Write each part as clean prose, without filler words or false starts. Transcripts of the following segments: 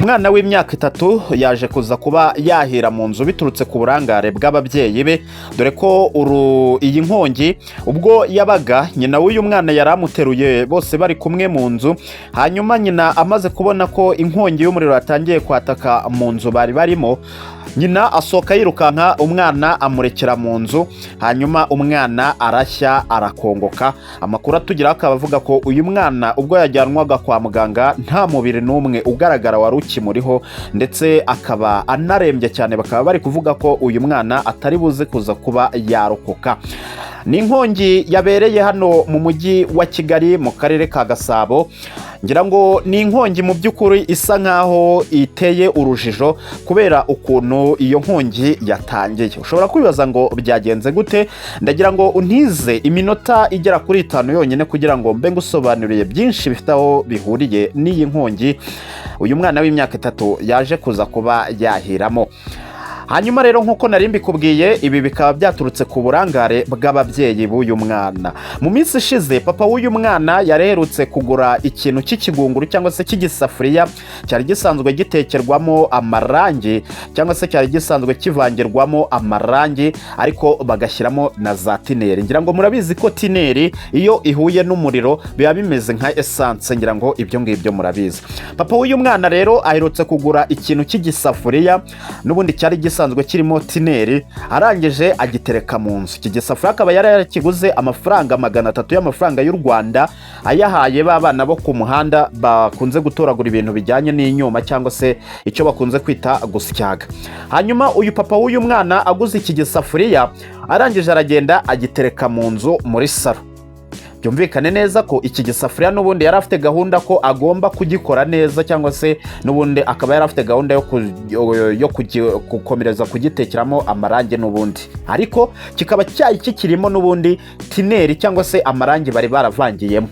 Umwana w'imyaka 3 yaje kuza kuba yahira mu nzu biturutse ku burangare bw'ababyeyi be, dore ko iyi nkongi ubwo yabaga nyina w'uyu mwana yaramuteruye bose bari kumwe mu nzu. Hanyuma nyina amaze kubona ko inkongi y'umuriro yatangiye kwataka mu nzu bari barimo, nyina asohoka yirukanka, umwana amurekera mu nzu. Hanyuma umwana arashya arakongoka. Amakuru atugira akaba avuga ko uyu mwana ubwo yajyanwaga kwa muganga nta mubiri n'umwe ugaragara wari ukimuriho, ndetse akaba anarembye cyane. Bakaba bari kuvuga ko uyu mwana atari buze kuza kuba yarokoka. Ni inkongi yabereye hano mu mujyi wa Kigali mu karere ka Gasabo. Ngira ngo ni inkongi mu by'ukuri isa nkaho iteye urujijo kubera ukuntu iyo nkongi yatangiye. Ushobora kwibaza ngo byagenze gute? Ndagira ngo untize iminota igera kuri 5 yonyine kugira ngo mbe ngusobanuriye byinshi bifite aho bihuriye n'iyi nkongi uyu mwana w'imyaka 3 yaje kuza kuba yahiramo. Hanyuma rero nkuko nari mbikubwiye, ibi bikaba byaturutse ku burangare bw'ababyeyi b'uyu mwana. Mu minsi ishize papa w'uyu mwana yareherutse kugura ikintu cy'ikigunguru cyangwa se cy'igisafuriya cyari gisanzwe gitekerwamo amarangi, cyangwa se cyari gisanzwe kivangirwamo amarangi ariko bagashyiramo na za tineri. Ngira ngo murabizi ko tineri iyo ihuye n'umuriro biba bimeze nka essence, ngira ngo ibyo ngibyo murabizi. Papa w'uyu mwana rero aherutse kugura ikintu cy'igisafuriya n'ubundi cyari gisanzwe kirimo tineri, arangije agitereka mu nzu. Iki gisafuriya akaba yarakiguze amafaranga 300 y'amafaranga y'u Rwanda, ayahaye babana bo ku muhanda bakunze gutoragura ibintu bijyanye n'inyuma cyangwa se icyo bakunze kwita gusyaga. Hanyuma uyu papa w'uyu mwana aguze iki gisafuriya, arangije aragenda agitereka mu nzu muri salo. Byumvikane neza ko iki gisafuriya n'ubundi yari afite gahunda ko agomba kugikora neza, cyangwa se n'ubundi akaba yari afite gahunda yo gukomereza kugitekeramo amarangi n'ubundi, ariko kikaba cyari kikirimo n'ubundi tineri cyangwa se amarangi bari baravangiyemo.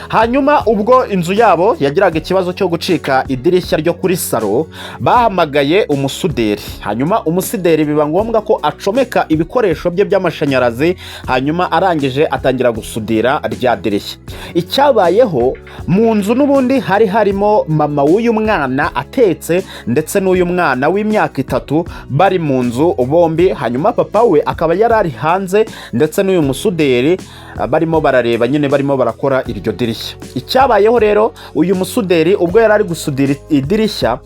Hanyuma ubwo inzu yabo yagiraga ikibazo cyo gucika idirishya ryo kuri salo, bahamagaye umusuderi. Hanyuma umusuderi biba ngombwa ko acomeka ibikoresho bye by'amashanyarazi, hanyuma arangije atangira gusudira rya dirishya. Icyabayeho mu nzu n'ubundi hari harimo mama w'uyu mwana atetse, ndetse n'uyu mwana w'imyaka 3 bari mu nzu bombi. Hanyuma papa we akaba yarari hanze, ndetse n'uyu musuderi barimo barareba nyine, barimo barakora iryo dirishya. Icyabayeho rero, uyu musuderi ubwo yarari gusudira idirishya,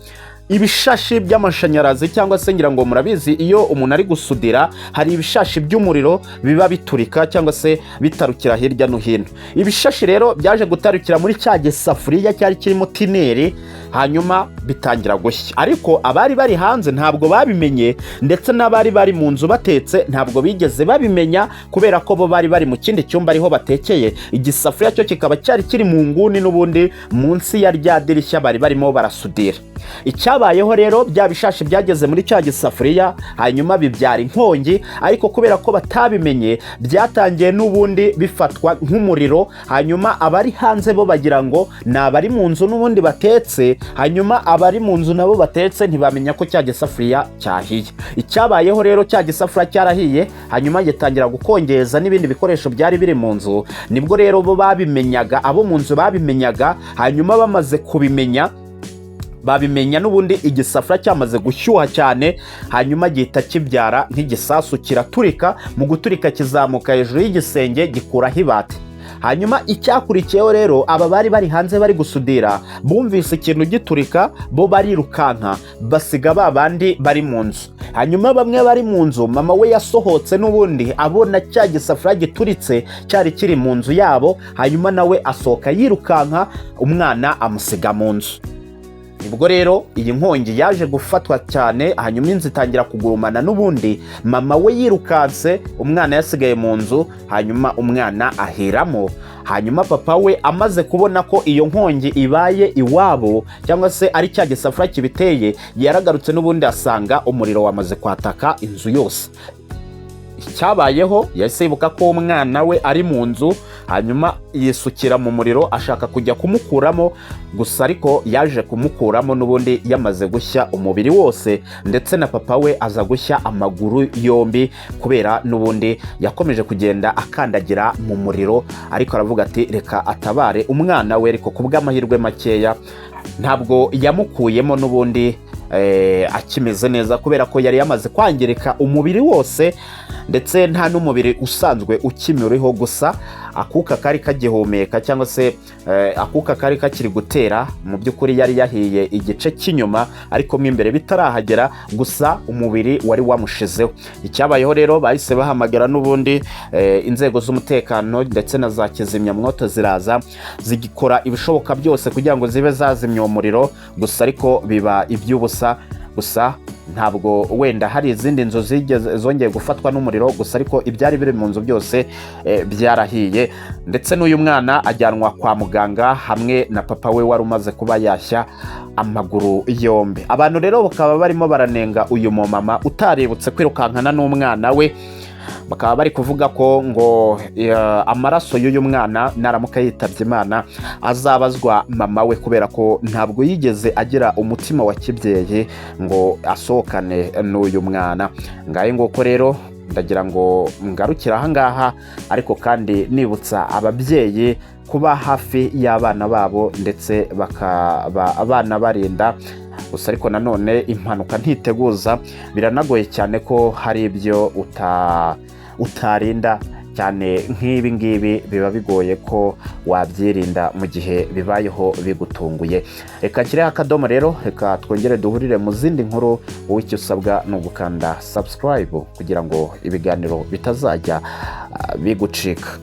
ibishashi by'amashanyarazi cyangwa se ngira ngo murabizi iyo umuntu ari gusudira hari ibishashi by'umuriro biba biturika cyangwa se bitarukira hirya no hino. Ibishashi rero byaje gutarukira muri cya gisafuriya cyari kirimo tineri, hanyuma bitangira gushya. Ariko abari bari hanze ntabwo babimenye, ndetse n'abari bari mu nzu batetse ntabwo bigeze babimenya kubera ko bo bari bari mu kindi cyumba ariho batekeye. Igisafuriya cyo kikaba cyari kiri mu nguni n'ubundi munsi ya rya dirishya bari barimo barasudira. Icyabayeho rero, bya bishashi byageze muri cya gisafuriya, hanyuma bibyara inkongi, ariko kubera ko batabimenye byatangiye n'ubundi bifatwa nk'umuriro. Hanyuma abari hanze bo bagira ngo ni abari mu nzu n'ubundi batetse, hanyuma abari mu nzu nabo batetse ntibamenya ko cya gisafuriya cyahiye. Icyabayeho rero, cya gisafuriya cyarahiye, hanyuma gitangira gukongeza n'ibindi bikoresho byari biri mu nzu. Nibwo rero bo babimenyaga, abo mu nzu babimenyaga. Hanyuma bamaze kubimenya, babimenya n'ubundi igisafuriya cyamaze gushyuha cyane, hanyuma gihita kibyara nk'igisasu, kiraturika. Mu guturika kizamuka hejuru y'igisenge gikuraho ibati. Hanyuma icyakurikiyeho rero, aba bari bari hanze bari gusudira bumvise ikintu giturika, bo barirukanka basiga babandi bari mu nzu. Hanyuma bamwe bari mu nzu, mama we yasohotse n'ubundi abona cya gisafuriya gituritse cyari kiri mu nzu yabo. Hanyuma nawe asohoka yirukanka, umwana amusiga mu nzu. Nibwo rero iyi nkongi yaje gufatwa cyane, hanyuma inzu itangira kugurumana n'ubundi. Mama we yirukanse, umwana yasigaye mu nzu, hanyuma umwana ahiramo. Hanyuma papa we amaze kubona ko iyo nkongi ibaye iwabo cyangwa se ari cya gisafuriya kibiteye, yaragarutse n'ubundi asanga umuriro wamaze kwataka inzu yose. Icyabayeho, yahise yibuka ko umwana we ari mu nzu, hanyuma yisukira mu muriro ashaka kujya kumukuramo, gusa ariko yaje kumukuramo n'ubundi yamaze gushya umubiri wose, ndetse na papa we aza gushya amaguru yombi kubera n'ubundi yakomeje kugenda akandagira mu muriro. Ariko aravuga ati reka atabare umwana we, ariko kubw'amahirwe makeya ntabwo yamukuyemo n'ubundi akimeze neza, kubera ko yari yamaze kwangirika umubiri wose, ndetse nta n'umubiri usanzwe ukimuriho, gusa akuka kari kagihumeka cyangwa se akuka kari kakiri gutera. Mu by'ukuri yari yahiye igice cy'inyuma, ariko mo imbere bitarahagera, gusa umubiri wari wamushizeho. Icyabayeho rero bahise bahamagara n'ubundi inzego z'umutekano ndetse na za kizimyamwoto ziraza zigikora ibishoboka byose kugira ngo zibe zazimya uwo muriro, gusa ariko biba iby'ubusa. Gusa ntabwo wenda hari izindi nzu zongeye gufatwa n'umuriro, gusa ariko ibyari biri mu nzu byose byarahiye, ndetse n'uyu mwana ajyanwa kwa muganga hamwe na papa we wari umaze kuba yashya amaguru yombi. Abantu rero bakaba barimo baranenga uyu mumama utaributse kwirukankana n'umwana we, bakaba bari kuvuga ko ngo amaraso y'uyu mwana naramuka yitabye Imana azabazwa mama we, kubera ko ntabwo yigeze agira umutima wa kibyeyi ngo asohokane n'uyu mwana. Ngaye nguko rero ndagira ngo ngarukira aha ngaha, ariko kandi nibutsa ababyeyi kuba hafi y'abana babo ndetse bakaba abana barinda. Gusa ariko nanone impanuka ntiteguza, biranagoye cyane ko hari ibyo utarinda cyane nk'ibi ngibi, biba bigoye ko wabyirinda mu gihe bibayeho bigutunguye. Reka nshyireho akadomo rero, reka twongere duhurire mu zindi nkuru. Wowe icyo usabwa ni ugukanda subscribe kugira ngo ibiganiro bitazajya bigucika.